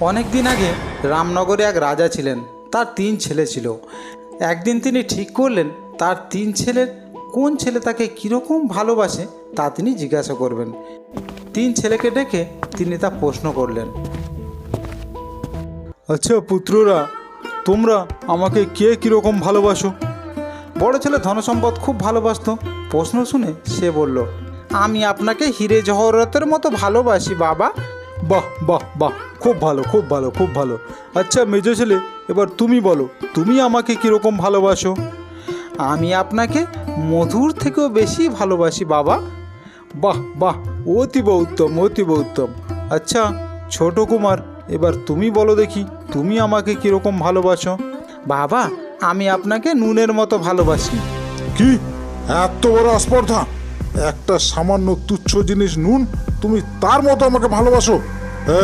অনেক দিন আগে রামনগরে এক রাজা ছিলেন। তার 3 ছেলে ছিল। একদিন তিনি ঠিক করলেন তার 3 ছেলের কোন ছেলে তাকে কীরকম ভালোবাসে তা তিনি জিজ্ঞাসা করবেন। 3 ছেলেকে ডেকে তিনি তা প্রশ্ন করলেন। আচ্ছা পুত্ররা, তোমরা আমাকে কে কীরকম ভালোবাসো? বড় ছেলে ধনসম্পদ খুব ভালোবাসতো। প্রশ্ন শুনে সে বলল, আমি আপনাকে হিরে জহরতের মতো ভালোবাসি বাবা। বাহ বাহ বাহ, খুব ভালো খুব ভালো খুব ভালো। আচ্ছা মেজো ছেলে, এবার তুমি বলো, তুমি আমাকে কীরকম ভালোবাসো? আমি আপনাকে মধুর থেকেও বেশি ভালোবাসি বাবা। বাহ বাহ, অতীব উত্তম অতীব উত্তম। আচ্ছা ছোট কুমার, এবার তুমি বলো দেখি, তুমি আমাকে কীরকম ভালোবাসো? বাবা, আমি আপনাকে নুনের মতো ভালোবাসি। কি এত বড় আস্পর্ধা! একটা সামান্য তুচ্ছ জিনিস নুন, তুমি তার মতো আমাকে ভালোবাসো?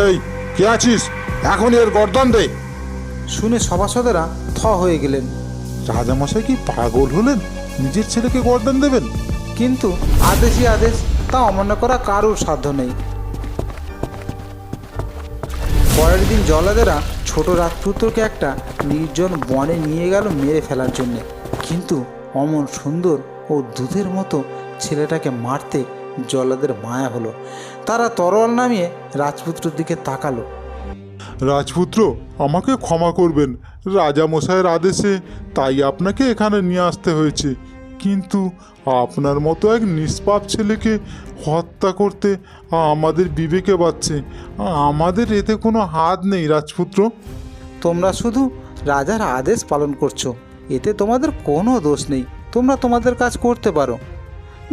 এই কে আছিস, এখন এর গর্দান দে। শুনে সভাসদেরা থ হয়ে গেলেন। রাজামশাই কি পাগল হলেন? নিজের ছেলেকে গর্দান দেবেন? কিন্তু আদেশই আদেশ, তা অমান্য করা কারোর সাধ্য নেই। পরের দিন জল্লাদেরা ছোট রাজপুত্রকে একটা নির্জন বনে নিয়ে গেল মেরে ফেলার জন্যে। কিন্তু অমন সুন্দর ও দুধের মতো ছেলেটাকে মারতে জল্লাদের মায়া হলো। তারা তরোয়াল নামিয়ে রাজপুত্রের দিকে তাকালো। রাজপুত্র, আমাকে ক্ষমা করবেন, রাজামশাইয়ের আদেশে তাই আপনাকে এখানে নিয়ে আসতে হয়েছে। কিন্তু আপনার মতো এক নিষ্পাপ ছেলেকে হত্যা করতে আমাদের বিবেকে বাজছে। আমাদের এতে কোনো হাত নেই রাজপুত্র। তোমরা শুধু রাজার আদেশ পালন করছো, এতে তোমাদের কোনো দোষ নেই। তোমরা তোমাদের কাজ করতে পারো।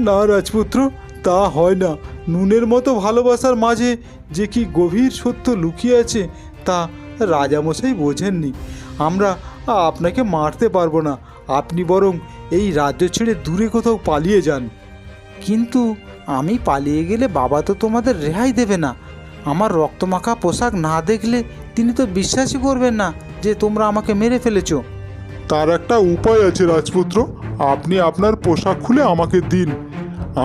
না রাজপুত্র, তা হয় না। নুনের মতো ভালোবাসার মাঝে যে কি গভীর সত্য লুকিয়ে আছে তা রাজামশাই বোঝেননি। আমরা আপনাকে মারতে পারবো না। আপনি বরং এই রাজ্য ছেড়ে দূরে কোথাও পালিয়ে যান। কিন্তু আমি পালিয়ে গেলে বাবা তো তোমাদের রেহাই দেবে না। আমার রক্তমাখা পোশাক না দেখলে তিনি তো বিশ্বাসই করবেন না যে তোমরা আমাকে মেরে ফেলেছো। তার একটা উপায় আছে রাজপুত্র, আপনি আপনার পোশাক খুলে আমাকে দিন।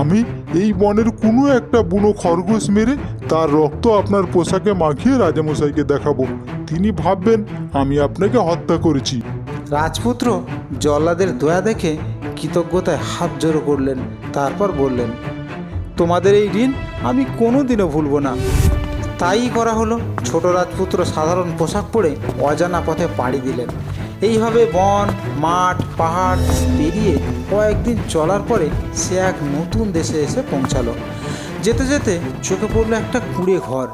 আমি এই বনের কোনো একটা বুনো খরগোশ মেরে তার রক্ত আপনার পোশাকে মাখিয়ে রাজামশাইকে দেখাবো। তিনি ভাববেন আমি আপনাকে হত্যা করেছি। রাজপুত্র জল্লাদের দয়া দেখে কৃতজ্ঞতায় হাত জোড়ো করলেন। তারপর বললেন, তোমাদের এই ঋণ আমি কোনোদিনও ভুলব না। তাই করা হলো। ছোট রাজপুত্র সাধারণ পোশাক পরে অজানা পথে পাড়ি দিলেন। এইভাবে বন, মাঠ, পাহাড় পেরিয়ে কয়েকদিন চলার পরে সে এক নতুন দেশে এসে পৌঁছালো। যেতে যেতে চোখে পড়লো একটা কুঁড়ে ঘর।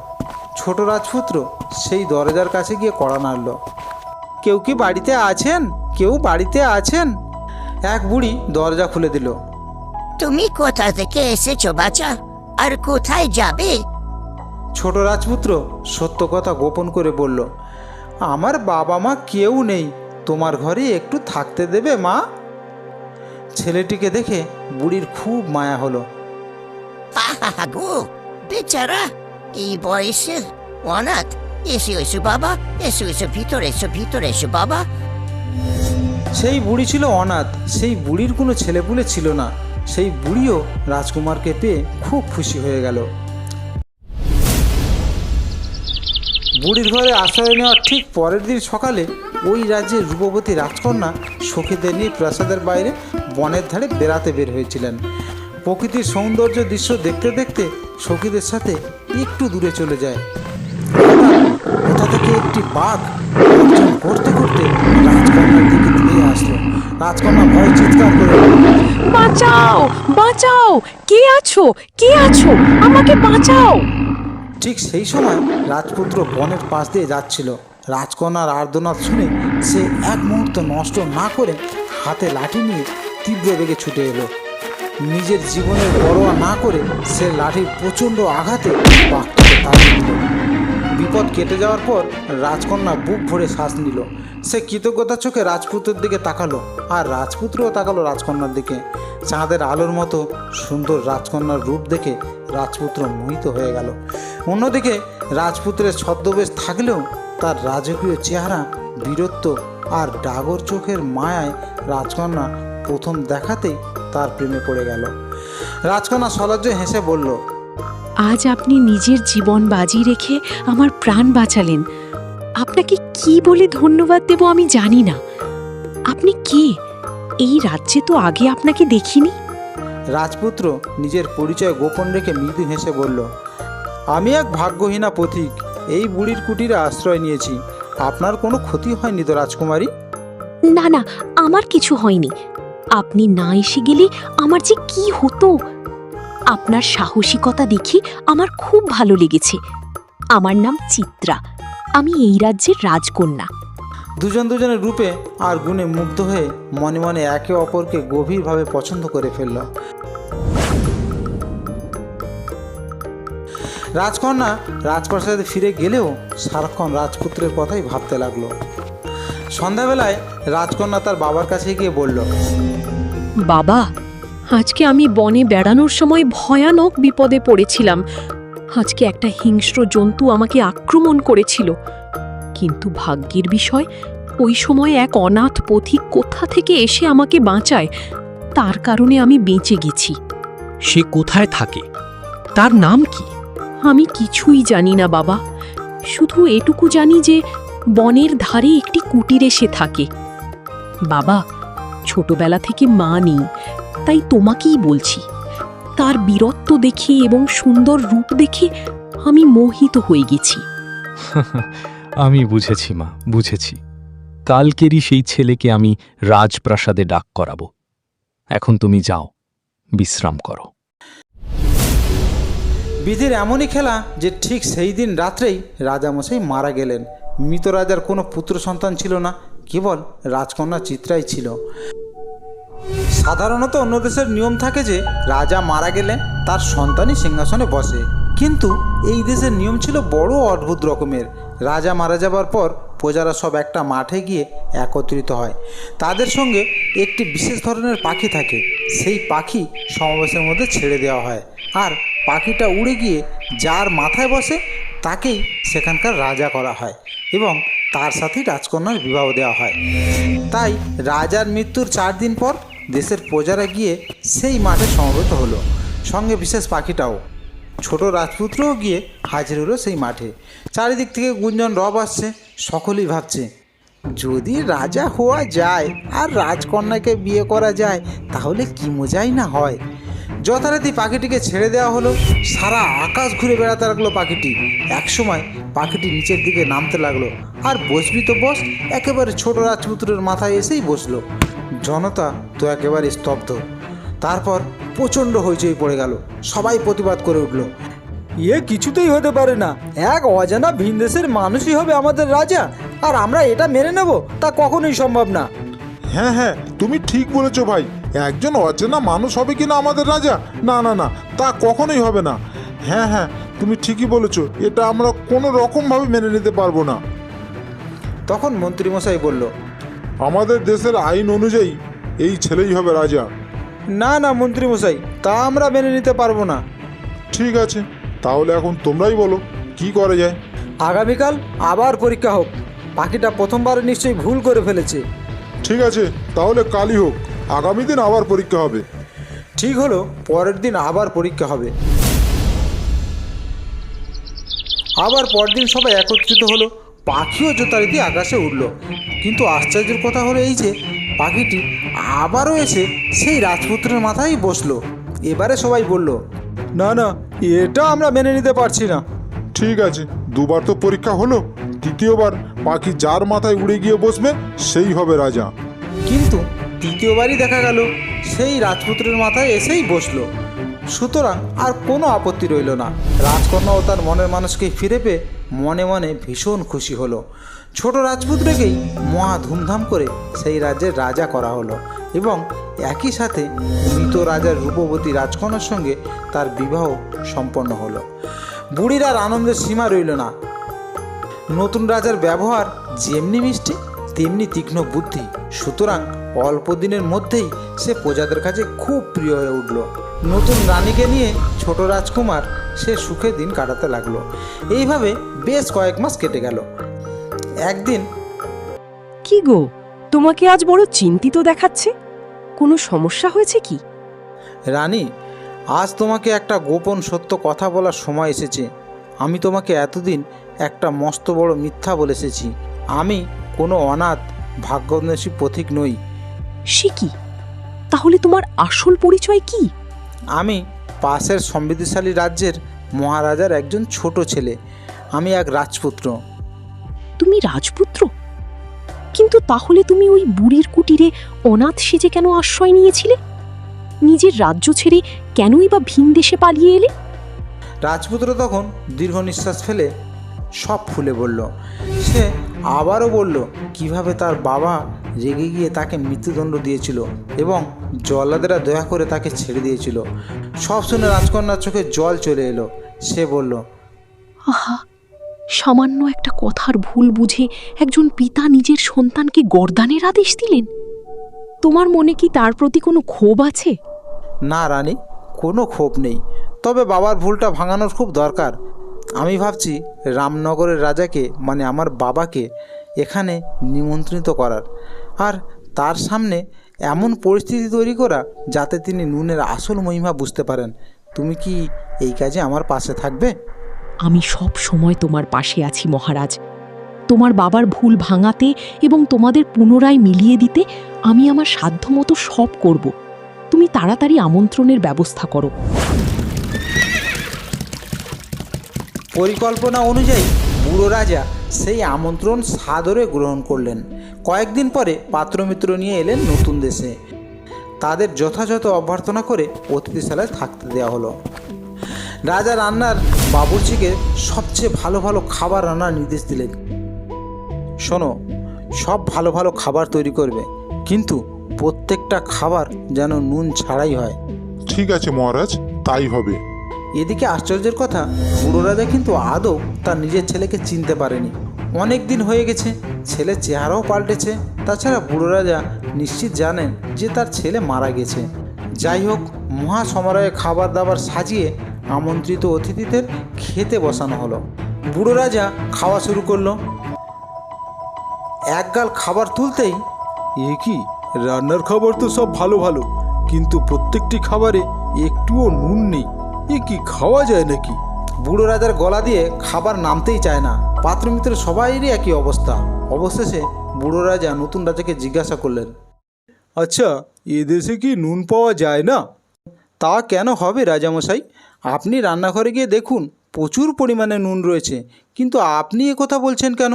ছোট রাজপুত্র সেই দরজার কাছে গিয়ে কড়া নাড়ল। কেউ কি বাড়িতে আছেন? কেউ বাড়িতে আছেন? এক বুড়ি দরজা খুলে দিল। তুমি কোথা থেকে এসেছো বাচ্চা, আর কোথায় যাবে? ছোট রাজপুত্র সত্য কথা গোপন করে বলল, আমার বাবা মা কেউ নেই, তোমার ঘরে একটু থাকতে দেবে মা? ছেলেটিকে দেখে বুড়ির খুব মায়া হলো। আহা গো, বেচারা এই বয়সে অনাথ। এসো এসো বাবা, এসো এসো, ভিতরে এসো, ভিতরে এসো বাবা। সেই বুড়ি ছিল অনাথ। সেই বুড়ির কোনো ছেলেপুলে ছিল না। সেই বুড়িও রাজকুমারকে পেয়ে খুব খুশি হয়ে গেল। বুড়ির ঘরে আশ্রয় নেওয়ার ঠিক পরের দিন সকালে ওই রাজ্যের রূপবতী রাজকন্যা সখীদের নিয়ে প্রাসাদের বাইরে বনের ধারে বেড়াতে বের হয়েছিলেন। প্রকৃতির সৌন্দর্য দৃশ্য দেখতে দেখতে সখীদের সাথে একটু দূরে চলে যায়। কোথা থেকে একটি বাঘ গর্জন করতে করতে রাজকন্যার দিকে ধেয়ে আসলো। রাজকন্যা ভয়ে চিৎকার করে, বাঁচাও বাঁচাও, কে আছো, কে আছো, আমাকে বাঁচাও। ঠিক সেই সময় রাজপুত্র বনের পাশ দিয়ে যাচ্ছিল। রাজকন্যার আর্তনাদ শুনে সে এক মুহূর্ত নষ্ট না করে হাতে লাঠি নিয়ে তীব্র বেগে ছুটে এলো। নিজের জীবনের পরোয়া না করে সে লাঠির প্রচণ্ড আঘাতে বাঘটাকে তাড়িয়ে দিল। বিপদ কেটে যাওয়ার পর রাজকন্যা বুক ভরে শ্বাস নিল। সে কৃতজ্ঞতার চোখে রাজপুত্রের দিকে তাকালো, আর রাজপুত্রও তাকালো রাজকন্যার দিকে। চাঁদের আলোর মতো সুন্দর রাজকন্যার রূপ দেখে রাজপুত্র মোহিত হয়ে গেল। অন্যদিকে রাজপুত্রের ছদ্মবেশ থাকলেও তার রাজকীয় চেহারা, বীরত্ব আর ডাগর চোখের মায়ায় রাজকন্যা প্রথম দেখাতেই তার প্রেমে পড়ে গেল। রাজকন্যা সলজ্জে হেসে বলল, আজ আপনি নিজের জীবন বাজি রেখে আমার প্রাণ বাঁচালেন। আপনাকে কি বলে ধন্যবাদ দেব আমি জানি না। আপনি কে? এই রাজ্যে তো আগে আপনাকে দেখিনি। রাজপুত্র নিজের পরিচয় গোপন রেখে মৃদু হেসে বলল, আমি এক ভাগ্যহীনা পথিক, এই বুড়ির কুটিরে আশ্রয় নিয়েছি। আপনার কোনো ক্ষতি হয়নি তো রাজকুমারী? না না, আমার কিছু হয়নি। আপনি না এসে গেলে আমার যে কি হতো। আপনার সাহসিকতা দেখে আমার খুব ভালো লেগেছে। আমার নাম চিত্রা, আমি এই রাজ্যের রাজকন্যা। দুজনের রূপে আর গুণে মুগ্ধ হয়ে মনে মনে একে অপরকে গভীরভাবে পছন্দ করে ফেলল। রাজকন্যা রাজপ্রাসাদে ফিরে গেলেও সারাক্ষণ রাজপুত্রের কথাই ভাবতে লাগলো। সন্ধ্যাবেলায় রাজকন্যা তার বাবার কাছে গিয়ে বলল, বাবা, আজকে আমি বনে বেড়ানোর সময় ভয়ানক বিপদে পড়েছিলাম। আজকে একটা হিংস্র জন্তু আমাকে আক্রমণ করেছিল, কিন্তু ভাগ্যের বিষয় ওই সময় এক অনাথ পথিক কোথা থেকে এসে আমাকে বাঁচায়, তার কারণে আমি বেঁচে গেছি। সে কোথায় থাকে? তার নাম কি? আমি কিছুই জানি না বাবা, শুধু এটুকু জানি যে বনের ধারে একটি কুটিরে সে থাকে। বাবা, ছোটবেলা থেকে মা নেই, তাই তোমাকেই বলছি। তার বীরত্ব দেখে এবং সুন্দর রূপ দেখে আমি মোহিত হয়ে গেছি। আমি বুঝেছি মা, বুঝেছি। কালকেরই সেই ছেলেকে আমি রাজপ্রাসাদে ডাক করাবো। এখন তুমি যাও, বিশ্রাম করো। বিধির এমনই খেলা যে ঠিক সেই দিন রাত্রেই রাজামশাই মারা গেলেন। মৃত রাজার কোনো পুত্র সন্তান ছিল না, কেবল রাজকন্যা চিত্রাই ছিল। সাধারণত অন্য দেশের নিয়ম থাকে যে রাজা মারা গেলে তার সন্তানই সিংহাসনে বসে, কিন্তু এই দেশের নিয়ম ছিল বড় অদ্ভুত রকমের। রাজা মারা যাবার পর প্রজারা সব একটা মাঠে গিয়ে একত্রিত হয়। তাদের সঙ্গে একটি বিশেষ ধরনের পাখি থাকে, সেই পাখি সমাবেশের মধ্যে ছেড়ে দেওয়া হয়, আর পাখিটা উড়ে গিয়ে যার মাথায় বসে তাকেই সেখানকার রাজা করা হয় এবং তার সাথেই রাজকন্যার বিবাহ দেওয়া হয়। তাই রাজার মৃত্যুর 4 দিন পর দেশের প্রজারা গিয়ে সেই মাঠে সমবেত হলো, সঙ্গে বিশেষ পাখিটাও। ছোট রাজপুত্রও গিয়ে হাজির হলো সেই মাঠে। চারিদিক থেকে গুঞ্জন রব আসছে, সকলেই ভাবছে যদি রাজা হওয়া যায় আর রাজকন্যাকে বিয়ে করা যায় তাহলে কি মজাই না হয়। যথারীতি পাখিটিকে ছেড়ে দেওয়া হলো। সারা আকাশ ঘুরে বেড়াতে লাগলো পাখিটি। একসময় পাখিটি নিচের দিকে নামতে লাগলো, আর বসবি তো বস, একেবারে ছোট রাজপুত্রের মাথায় এসেই বসলো। জনতা তো একেবারে স্তব্ধ। তারপর প্রচণ্ড হইচই পড়ে গেল, সবাই প্রতিবাদ করে উঠল, এ কিছুতেই হতে পারে না, এক অজানা ভিনদেশের মানুষই হবে আমাদের রাজা, আর আমরা এটা মেনে নেব তা কখনোই সম্ভব না। হ্যাঁ হ্যাঁ, তুমি ঠিক বলেছো ভাই। একজন অচেনা মানুষ হবে কিনা আমাদের রাজা? না না না, তা কখনোই হবে না। হ্যাঁ হ্যাঁ, তুমি ঠিকই বলেছো, এটা আমরা কোনো রকমভাবে মেনে নিতে পারবো না। তখন মন্ত্রীমশাই বলল, আমাদের দেশের আইন অনুযায়ী এই ছেলেই হবে রাজা। না না মন্ত্রীমশাই, তা আমরা মেনে নিতে পারবো না। ঠিক আছে, তাহলে এখন তোমরাই বলো কি করা যায়। আগামীকাল আবার পরীক্ষা হোক, পাখিটা প্রথমবার নিশ্চয়ই ভুল করে ফেলেছে। ঠিক আছে, তাহলে কালই হোক, আগামী দিন আবার পরীক্ষা হবে। ঠিক হলো, পরের দিন আবার পরীক্ষা হবে। আবার পরদিন সবাই একত্রিত হলো, পাখিও যথারীতি আকাশে উঠল। কিন্তু আশ্চর্যের কথা হলো এই যে পাখিটি আবারও এসে সেই রাজপুত্রের মাথায় বসলো। এবারে সবাই বলল, না না, এটা আমরা মেনে নিতে পারছি না। ঠিক আছে, দুবার তো পরীক্ষা হলো, তৃতীয়বার পাখি যার মাথায় উড়ে গিয়ে বসবে সেই হবে রাজা। কিন্তু তৃতীয়বারই দেখা গেল সেই রাজপুত্রের মাথায় এসেই বসলো। সুতরাং আর কোনো আপত্তি রইল না। রাজকন্যাও তার মনের মানুষকে ফিরে পেয়ে মনে মনে ভীষণ খুশি হলো। ছোট রাজপুত্রকেই মহা ধুমধাম করে সেই রাজ্যের রাজা করা হলো এবং একই সাথে মৃত রাজার রূপবতী রাজকন্যার সঙ্গে তার বিবাহ সম্পন্ন হলো। বুড়ির আর আনন্দের সীমা রইল না। নতুন রাজার ব্যবহার যেমনি মিষ্টি তেমনি তীক্ষ্ণ বুদ্ধি, সুতরাং অল্প দিনের মধ্যেই সে প্রজাদের কাছে খুব প্রিয় হয়ে উঠল। নতুন রানীকে নিয়ে ছোট রাজকুমার সে সুখে দিন কাটাতে লাগলো। এইভাবে বেশ কয়েক মাস কেটে গেল। একদিন, কি গো, তোমাকে আজ বড় চিন্তিত দেখাচ্ছে, কোনো সমস্যা হয়েছে কি? রানী, আজ তোমাকে একটা গোপন সত্য কথা বলার সময় এসেছে। আমি তোমাকে এতদিন একটা মস্ত বড় মিথ্যা বলে এসেছি। আমি কোনো অনাথ ভাগ্যান্বেষী পথিক নই। সে কি? তাহলে তোমার আসল পরিচয় কি? আমি পাশের সমৃদ্ধিশালী রাজ্যের মহারাজার একজন ছোট ছেলে। আমি এক রাজপুত্র। তুমি রাজপুত্র? কিন্তু তাহলে তুমি ওই বুড়ির কুটিরে অনাথ সেজে কেন আশ্রয় নিয়েছিলে? নিজের রাজ্য ছেড়ে কেনই বা ভিন দেশে পালিয়ে এলে? রাজপুত্র তখন দীর্ঘ নিঃশ্বাস ফেলে সব খুলে বলল। সে আবারও বলল কিভাবে তার বাবা রেগে গিয়ে তাকে মৃত্যুদণ্ড দিয়েছিল এবং জল্লাদেরা দয়া করে তাকে ছেড়ে দিয়েছিল। সব শুনে রাজকন্যার চোখে জল চলে এলো। সে বলল, আহা, সামান্য একটা কথার ভুল বুঝে একজন পিতা নিজের সন্তানকে গর্দানের আদেশ দিলেন। তোমার মনে কি তার প্রতি কোনো ক্ষোভ আছে? না রানী, কোনো ক্ষোভ নেই, তবে বাবার ভুলটা ভাঙানোর খুব দরকার। আমি ভাবছি রামনগরের রাজাকে মানে আমার বাবাকে এখানে নিমন্ত্রিত করার, আর তার সামনে এমন পরিস্থিতি তৈরি করা যাতে তিনি নুনের আসল মহিমা বুঝতে পারেন। তুমি কি এই কাজে আমার পাশে থাকবে? আমি সব সময় তোমার পাশে আছি মহারাজ। তোমার বাবার ভুল ভাঙাতে এবং তোমাদের পুনরায় মিলিয়ে দিতে আমি আমার সাধ্যমতো সব করব। তুমি তাড়াতাড়ি আমন্ত্রণের ব্যবস্থা করো। পরিকল্পনা অনুযায়ী বুড়ো রাজা সেই আমন্ত্রণ সাদরে গ্রহণ করলেন। কয়েকদিন পরে পাত্রমিত্র নিয়ে এলেন নতুন দেশে। তাদের যথাযথ অভ্যর্থনা করে অতিথিশালায় থাকতে দেওয়া হলো। রাজা রান্নার বাবুর্চিকে সবচেয়ে ভালো ভালো খাবার রান্নার নির্দেশ দিলেন। শোনো, সব ভালো ভালো খাবার তৈরি করবে, কিন্তু প্রত্যেকটা খাবার যেন নুন ছাড়াই হয়। ঠিক আছে মহারাজ, তাই হবে। এদিকে আশ্চর্যের কথা, বুড়ো রাজা কিন্তু আদৌ তার নিজের ছেলেকে চিনতে পারেনি। অনেক দিন হয়ে গেছে, ছেলের চেহারাও পাল্টেছে। তাছাড়া বুড়ো রাজা নিশ্চিত জানেন যে তার ছেলে মারা গেছে। যাই হোক, মহা সমারোহে খাবার দাবার সাজিয়ে আমন্ত্রিত অতিথিদের খেতে বসানো হলো। বুড়ো রাজা খাওয়া শুরু করলো। এক গাল খাবার তুলতেই, এ কি, রান্নার খাবার তো সব ভালো ভালো, কিন্তু প্রত্যেকটি খাবারে একটুও নুন নেই। এ কি, খাওয়া যায় নাকি? বুড়ো রাজার গলা দিয়ে খাবার নামতেই চায় না। পাত্রমিত্র সবাইরই একই অবস্থা। অবশেষে বুড়ো রাজা নতুন রাজাকে জিজ্ঞাসা করলেন, আচ্ছা, এদেশে কি নুন পাওয়া যায় না? তা কেন হবে রাজামশাই? আপনি রান্নাঘরে গিয়ে দেখুন, প্রচুর পরিমাণে নুন রয়েছে, কিন্তু আপনি এ কথা বলছেন কেন?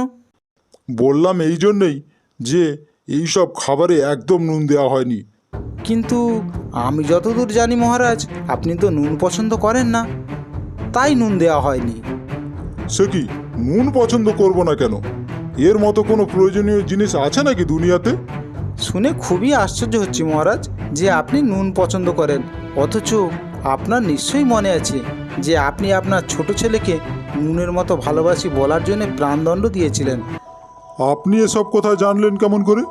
বললাম এই জন্যই যে এই সব খাবারে একদম নুন দেওয়া হয়নি। কিন্তু আমি যতদূর জানি মহারাজ, আপনি তো নুন পছন্দ করেন না, তাই নুন দেওয়া হয়নি। সে কি, নুন পছন্দ করব না কেন? এর মতো কোনো প্রয়োজনীয় জিনিস আছে নাকি দুনিয়াতে? শুনে খুবই আশ্চর্য হচ্ছে মহারাজ যে আপনি নুন পছন্দ করেন, অথচ আপনার নিশ্চয়ই মনে আছে যে আপনি আপনার ছোট ছেলেকে নুনের মতো ভালোবাসি বলার জন্য প্রাণদণ্ড দিয়েছিলেন। আপনি এসব কথা জানলেন কেমন করে?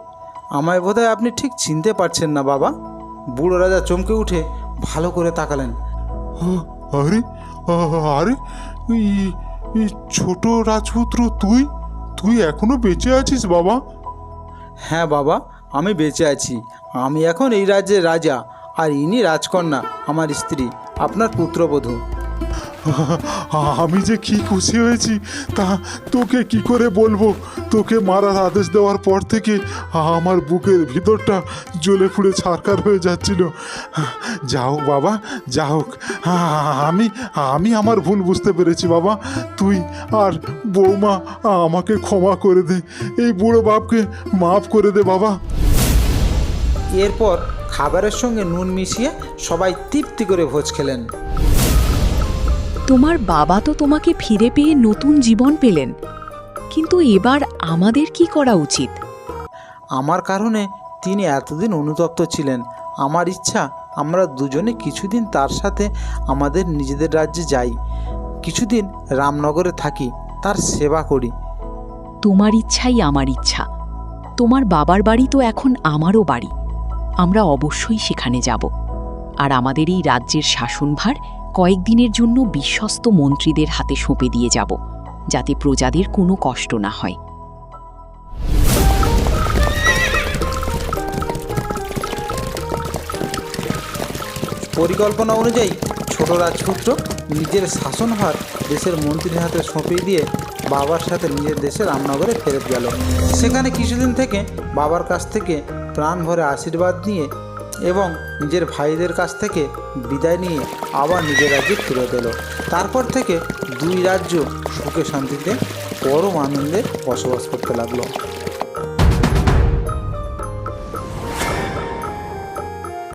আমায় বোধহয় আপনি ঠিক চিনতে পারছেন না বাবা। বুড়ো রাজা চমকে উঠে ভালো করে তাকালেন। আরে আরে, এই ছোট রাজপুত্র, তুই এখনো বেঁচে আছিস বাবা? হ্যাঁ বাবা, আমি বেঁচে আছি। আমি এখন এই রাজ্যের রাজা, আর ইনি রাজকন্যা, আমার স্ত্রী, আপনার পুত্রবধূ। আমি যে কি খুশি হয়েছি তা তোকে কি করে বলবো। তোকে মারার আদেশ দেওয়ার পর থেকে আমার বুকের ভিতরটা জ্বলে পুড়ে ছারখার হয়ে যাচ্ছিল। যা হোক বাবা, যা হোক, আমি আমার ভুল বুঝতে পেরেছি বাবা। তুই আর বৌমা আমাকে ক্ষমা করে দে। এই বুড়ো বাপকে মাফ করে দে বাবা। এরপর খাবারের সঙ্গে নুন মিশিয়ে সবাই তৃপ্তি করে ভোজ খেলেন। তোমার বাবা তো তোমাকে ফিরে পেয়ে নতুন জীবন পেলেন, কিন্তু এবার আমাদের কি করা উচিত? আমার কারণে তিনি এতদিন অনুতপ্ত ছিলেন। আমার ইচ্ছা আমরা দুজনে কিছুদিন তার সাথে আমাদের নিজেদের রাজ্যে যাই, কিছুদিন রামনগরে থাকি, তার সেবা করি। তোমার ইচ্ছাই আমার ইচ্ছা। তোমার বাবার বাড়ি তো এখন আমারও বাড়ি। আমরা অবশ্যই সেখানে যাব, আর আমাদের এই রাজ্যের শাসনভার কয়েকদিনের জন্য বিশ্বস্ত মন্ত্রীদের হাতে সঁপে দিয়ে যাব, যাতে প্রজাদের কোনো কষ্ট না হয়। পরিকল্পনা অনুযায়ী ছোট রাজপুত্র নিজের শাসনভার দেশের মন্ত্রীর হাতে সঁপে দিয়ে বাবার সাথে নিজের দেশে রামনগরে ফেরত গেল। সেখানে কিছুদিন থেকে বাবার কাছ থেকে প্রাণ ভরে আশীর্বাদ নিয়ে এবং নিজের ভাইদের কাছ থেকে বিদায় নিয়ে আবার নিজের রাজ্যে ফিরত এলো। তারপর থেকে দুই রাজ্য সুখে শান্তিতে পরম আনন্দে বসবাস করতে লাগলো।